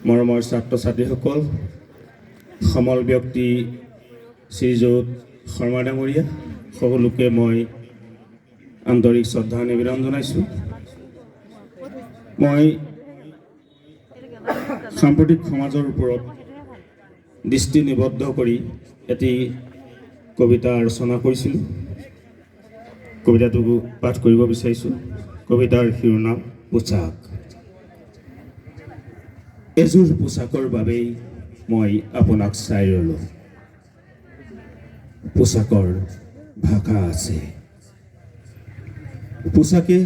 মৰমৰ ছাত্ৰ ছাত্ৰীসকল, সমল ব্যক্তি শ্ৰীযুত শৰ্মা ডাঙৰীয়া, সকলোকে মই আন্তৰিক শ্ৰদ্ধা নিবেদন জনাইছোঁ। মই সাম্প্ৰতিক সমাজৰ ওপৰত দৃষ্টি নিবদ্ধ কৰি এটি কবিতা ৰচনা কৰিছিলোঁ। কবিতাটো পাঠ কৰিব বিচাৰিছোঁ। কবিতাৰ শিৰোনাম পোচাক। এযোৰ পোচাকৰ বাবেই মই আপোনাক চাই ৰ'লোঁ। পোচাকৰ ভাষা আছে, পোচাকে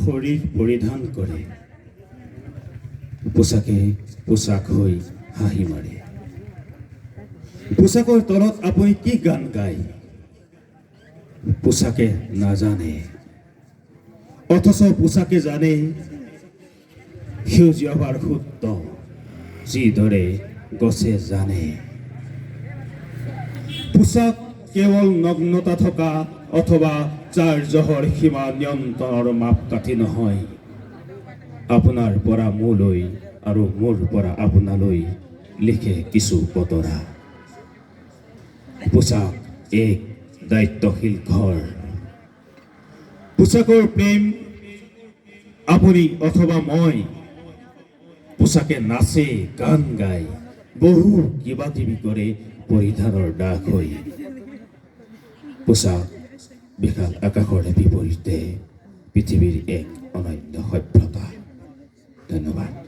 শৰীৰ পৰিধান কৰে, পোচাকে পোচাক হৈ হাঁহি মাৰে। পোচাকৰ তলত আপুনি কি গান গায় পোচাকে নাজানে, অথচ পোচাকে জানে সেউজীয়া হোৱাৰ সূত্ৰ যিদৰে গছে জানে। পোচাক কেৱল নগ্নতা থকা অথবা যাৰ জহৰ সীমা নিয়ন্ত্ৰণৰ মাপকাঠি নহয়। আপোনাৰ পৰা মোলৈ আৰু মোৰ পৰা আপোনালৈ লিখে কিছু বতৰা। পোচাক এক দায়িত্বশীল ঘৰ। পোচাকৰ প্ৰেম আপুনি অথবা মই। পোচাকে নাচে, গান গায়, বহু কিবা কিবি কৰে পৰিধানৰ দাগ হৈ। পোচাক বিশাল আকাশৰ বিপৰীতে পৃথিৱীৰ এক অনন্য সভ্যতা। ধন্যবাদ।